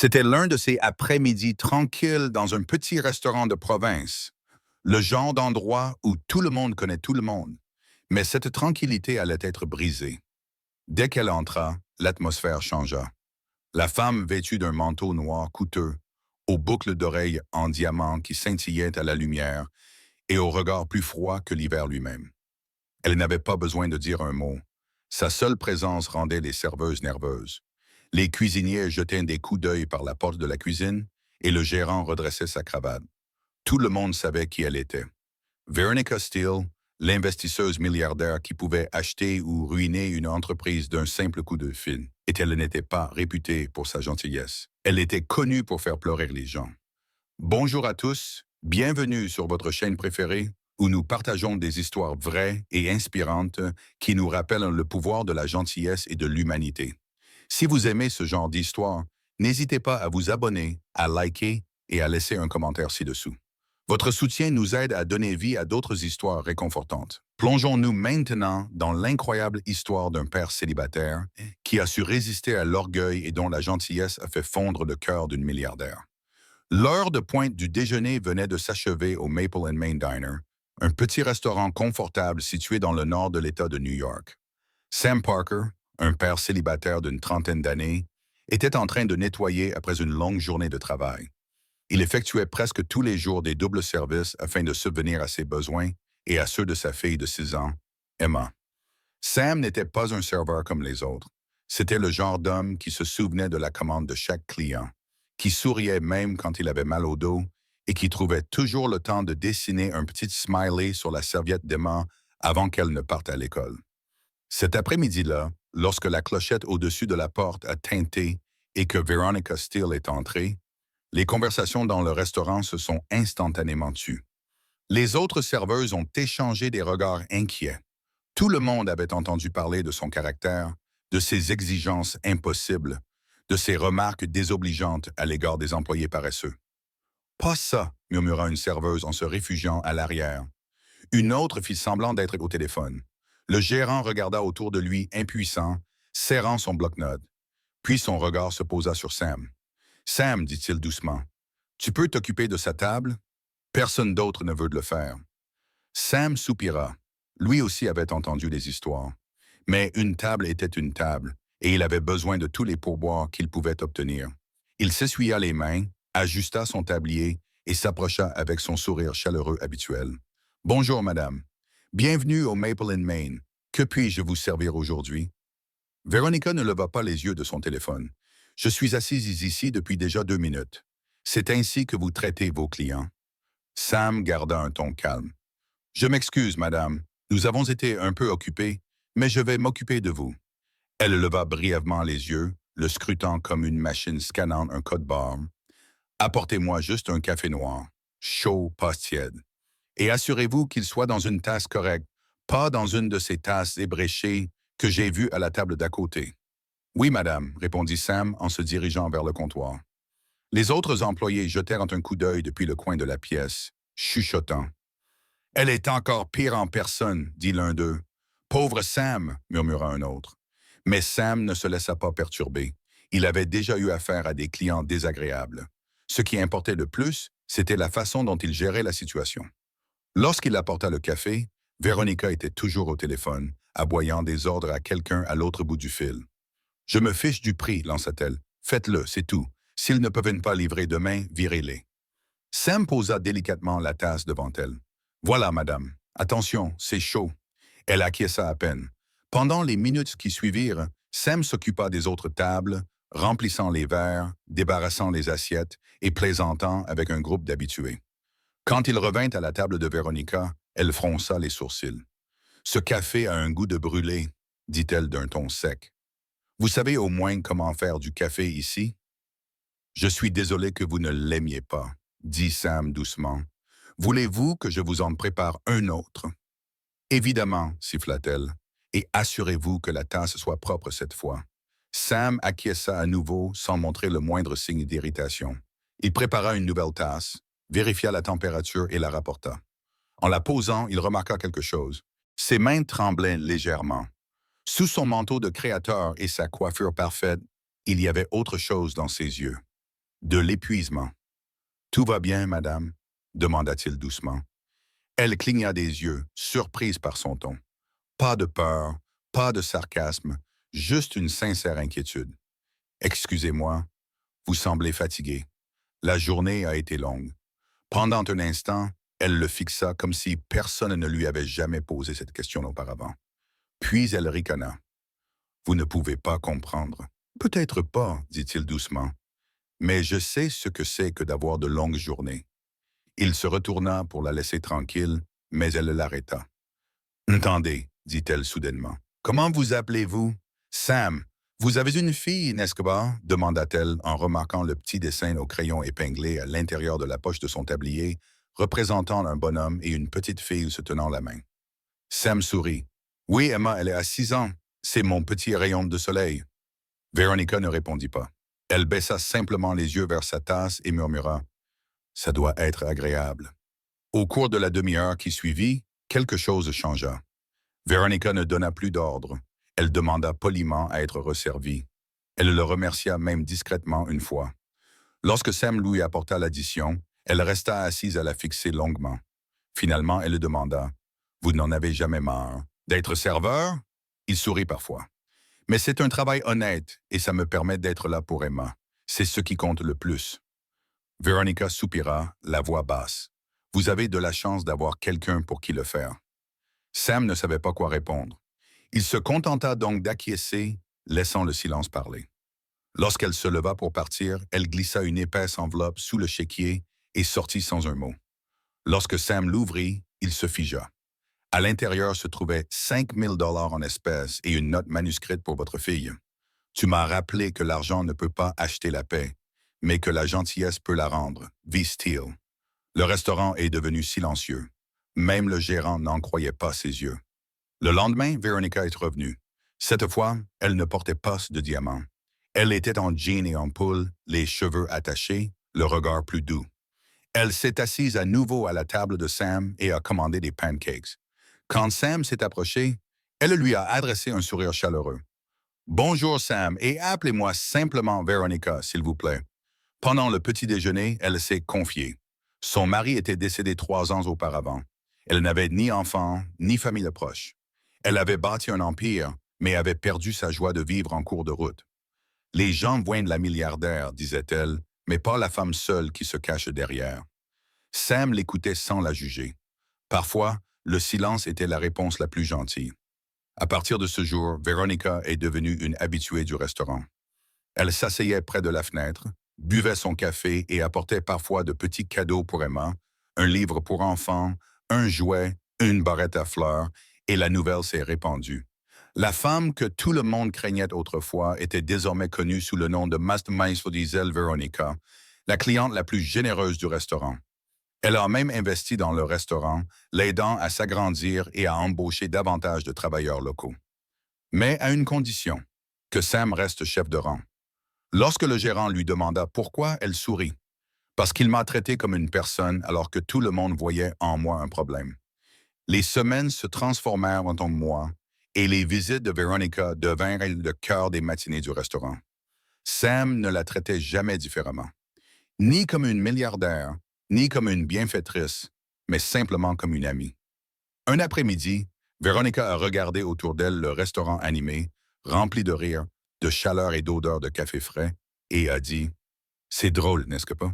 C'était l'un de ces après-midi tranquilles dans un petit restaurant de province, le genre d'endroit où tout le monde connaît tout le monde. Mais cette tranquillité allait être brisée. Dès qu'elle entra, l'atmosphère changea. La femme vêtue d'un manteau noir coûteux, aux boucles d'oreilles en diamant qui scintillaient à la lumière et au regard plus froid que l'hiver lui-même. Elle n'avait pas besoin de dire un mot. Sa seule présence rendait les serveuses nerveuses. Les cuisiniers jetaient des coups d'œil par la porte de la cuisine et le gérant redressait sa cravate. Tout le monde savait qui elle était. Veronica Steele, l'investisseuse milliardaire qui pouvait acheter ou ruiner une entreprise d'un simple coup de fil. Et elle n'était pas réputée pour sa gentillesse. Elle était connue pour faire pleurer les gens. Bonjour à tous, bienvenue sur votre chaîne préférée où nous partageons des histoires vraies et inspirantes qui nous rappellent le pouvoir de la gentillesse et de l'humanité. Si vous aimez ce genre d'histoire, n'hésitez pas à vous abonner, à liker et à laisser un commentaire ci-dessous. Votre soutien nous aide à donner vie à d'autres histoires réconfortantes. Plongeons-nous maintenant dans l'incroyable histoire d'un père célibataire qui a su résister à l'orgueil et dont la gentillesse a fait fondre le cœur d'une milliardaire. L'heure de pointe du déjeuner venait de s'achever au Maple and Main Diner, un petit restaurant confortable situé dans le nord de l'État de New York. Sam Parker, un père célibataire d'une trentaine d'années, était en train de nettoyer après une longue journée de travail. Il effectuait presque tous les jours des doubles services afin de subvenir à ses besoins et à ceux de sa fille de 6 ans, Emma. Sam n'était pas un serveur comme les autres. C'était le genre d'homme qui se souvenait de la commande de chaque client, qui souriait même quand il avait mal au dos et qui trouvait toujours le temps de dessiner un petit smiley sur la serviette d'Emma avant qu'elle ne parte à l'école. Cet après-midi-là, lorsque la clochette au-dessus de la porte a tinté et que Veronica Steele est entrée, les conversations dans le restaurant se sont instantanément tues. Les autres serveuses ont échangé des regards inquiets. Tout le monde avait entendu parler de son caractère, de ses exigences impossibles, de ses remarques désobligeantes à l'égard des employés paresseux. Pas ça, murmura une serveuse en se réfugiant à l'arrière. Une autre fit semblant d'être au téléphone. Le gérant regarda autour de lui impuissant, serrant son bloc-notes. Puis son regard se posa sur Sam. Sam, dit-il doucement, tu peux t'occuper de sa table? Personne d'autre ne veut de le faire. Sam soupira. Lui aussi avait entendu les histoires. Mais une table était une table, et il avait besoin de tous les pourboires qu'il pouvait obtenir. Il s'essuya les mains, ajusta son tablier et s'approcha avec son sourire chaleureux habituel. Bonjour, madame. Bienvenue au Maple and Main. Que puis-je vous servir aujourd'hui? Veronica ne leva pas les yeux de son téléphone. Je suis assise ici depuis déjà 2 minutes. C'est ainsi que vous traitez vos clients. Sam garda un ton calme. Je m'excuse, madame. Nous avons été un peu occupés, mais je vais m'occuper de vous. Elle leva brièvement les yeux, le scrutant comme une machine scannant un code barre. Apportez-moi juste un café noir, chaud, pas tiède. Et assurez-vous qu'il soit dans une tasse correcte, pas dans une de ces tasses ébréchées que j'ai vues à la table d'à côté. Oui, madame, répondit Sam en se dirigeant vers le comptoir. Les autres employés jetèrent un coup d'œil depuis le coin de la pièce, chuchotant. Elle est encore pire en personne, dit l'un d'eux. Pauvre Sam, murmura un autre. Mais Sam ne se laissa pas perturber. Il avait déjà eu affaire à des clients désagréables. Ce qui importait le plus, c'était la façon dont il gérait la situation. Lorsqu'il apporta le café, Veronica était toujours au téléphone, aboyant des ordres à quelqu'un à l'autre bout du fil. Je me fiche du prix, lança-t-elle. Faites-le, c'est tout. S'ils ne peuvent pas livrer demain, virez-les. Sam posa délicatement la tasse devant elle. Voilà, madame. Attention, c'est chaud. Elle acquiesça à peine. Pendant les minutes qui suivirent, Sam s'occupa des autres tables, remplissant les verres, débarrassant les assiettes et plaisantant avec un groupe d'habitués. Quand il revint à la table de Veronica, elle fronça les sourcils. Ce café a un goût de brûlé, dit-elle d'un ton sec. Vous savez au moins comment faire du café ici? Je suis désolé que vous ne l'aimiez pas, dit Sam doucement. Voulez-vous que je vous en prépare un autre? Évidemment, siffla-t-elle, et assurez-vous que la tasse soit propre cette fois. Sam acquiesça à nouveau sans montrer le moindre signe d'irritation. Il prépara une nouvelle tasse, vérifia la température et la rapporta. En la posant, il remarqua quelque chose. Ses mains tremblaient légèrement. Sous son manteau de créateur et sa coiffure parfaite, il y avait autre chose dans ses yeux. de l'épuisement. Tout va bien, madame? Demanda-t-il doucement. Elle cligna des yeux, surprise par son ton. Pas de peur, pas de sarcasme, juste une sincère inquiétude. Excusez-moi, vous semblez fatigué. La journée a été longue. Pendant un instant, elle le fixa comme si personne ne lui avait jamais posé cette question auparavant. Puis elle ricana. Vous ne pouvez pas comprendre. Peut-être pas, dit-il doucement, mais je sais ce que c'est que d'avoir de longues journées. Il se retourna pour la laisser tranquille, mais elle l'arrêta. Entendez, dit-elle soudainement. Comment vous appelez-vous? Sam. Vous avez une fille, n'est-ce pas? Demanda-t-elle en remarquant le petit dessin au crayon épinglé à l'intérieur de la poche de son tablier, représentant un bonhomme et une petite fille se tenant la main. Sam sourit. Oui, Emma, elle est à 6 ans. C'est mon petit rayon de soleil. Veronica ne répondit pas. Elle baissa simplement les yeux vers sa tasse et murmura. Ça doit être agréable. Au cours de la demi-heure qui suivit, quelque chose changea. Veronica ne donna plus d'ordre. Elle demanda poliment à être resservie. Elle le remercia même discrètement une fois. Lorsque Sam lui apporta l'addition, elle resta assise à la fixer longuement. Finalement, elle le demanda. « Vous n'en avez jamais marre d'être serveur? » Il sourit parfois. « Mais c'est un travail honnête et ça me permet d'être là pour Emma. C'est ce qui compte le plus. » Veronica soupira, la voix basse. « Vous avez de la chance d'avoir quelqu'un pour qui le faire. » Sam ne savait pas quoi répondre. Il se contenta donc d'acquiescer, laissant le silence parler. Lorsqu'elle se leva pour partir, elle glissa une épaisse enveloppe sous le chéquier et sortit sans un mot. Lorsque Sam l'ouvrit, il se figea. À l'intérieur se trouvaient 5 000 $ en espèces et une note manuscrite pour votre fille. Tu m'as rappelé que l'argent ne peut pas acheter la paix, mais que la gentillesse peut la rendre, vise-t-il. Le restaurant est devenu silencieux. Même le gérant n'en croyait pas ses yeux. Le lendemain, Veronica est revenue. Cette fois, elle ne portait pas de diamants. Elle était en jean et en poule, les cheveux attachés, le regard plus doux. Elle s'est assise à nouveau à la table de Sam et a commandé des pancakes. Quand Sam s'est approché, elle lui a adressé un sourire chaleureux. « Bonjour Sam, et appelez-moi simplement Veronica, s'il vous plaît. » Pendant le petit déjeuner, elle s'est confiée. Son mari était décédé 3 ans auparavant. Elle n'avait ni enfant, ni famille proche. Elle avait bâti un empire, mais avait perdu sa joie de vivre en cours de route. Les gens voient la milliardaire, disait-elle, mais pas la femme seule qui se cache derrière. Sam l'écoutait sans la juger. Parfois, le silence était la réponse la plus gentille. À partir de ce jour, Veronica est devenue une habituée du restaurant. Elle s'asseyait près de la fenêtre, buvait son café et apportait parfois de petits cadeaux pour Emma, un livre pour enfants, un jouet, une barrette à fleurs, et la nouvelle s'est répandue. La femme que tout le monde craignait autrefois était désormais connue sous le nom de Mastermeister Veronica, la cliente la plus généreuse du restaurant. Elle a même investi dans le restaurant, l'aidant à s'agrandir et à embaucher davantage de travailleurs locaux. Mais à une condition, que Sam reste chef de rang. Lorsque le gérant lui demanda pourquoi, elle sourit. Parce qu'il m'a traité comme une personne alors que tout le monde voyait en moi un problème. Les semaines se transformèrent en mois et les visites de Veronica devinrent le cœur des matinées du restaurant. Sam ne la traitait jamais différemment. Ni comme une milliardaire, ni comme une bienfaitrice, mais simplement comme une amie. Un après-midi, Veronica a regardé autour d'elle le restaurant animé, rempli de rire, de chaleur et d'odeur de café frais, et a dit « C'est drôle, n'est-ce pas?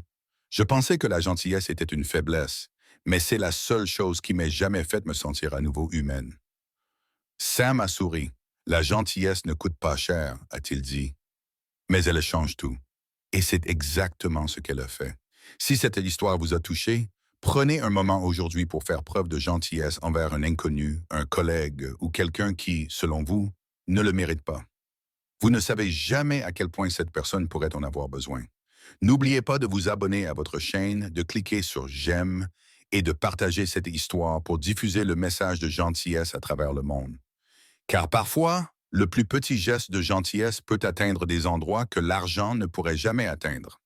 Je pensais que la gentillesse était une faiblesse, mais c'est la seule chose qui m'ait jamais fait me sentir à nouveau humaine. » Sam a souri. « La gentillesse ne coûte pas cher, a-t-il dit. Mais elle change tout. Et c'est exactement ce qu'elle a fait. Si cette histoire vous a touché, prenez un moment aujourd'hui pour faire preuve de gentillesse envers un inconnu, un collègue ou quelqu'un qui, selon vous, ne le mérite pas. Vous ne savez jamais à quel point cette personne pourrait en avoir besoin. N'oubliez pas de vous abonner à votre chaîne, de cliquer sur « J'aime » et de partager cette histoire pour diffuser le message de gentillesse à travers le monde. Car parfois, le plus petit geste de gentillesse peut atteindre des endroits que l'argent ne pourrait jamais atteindre.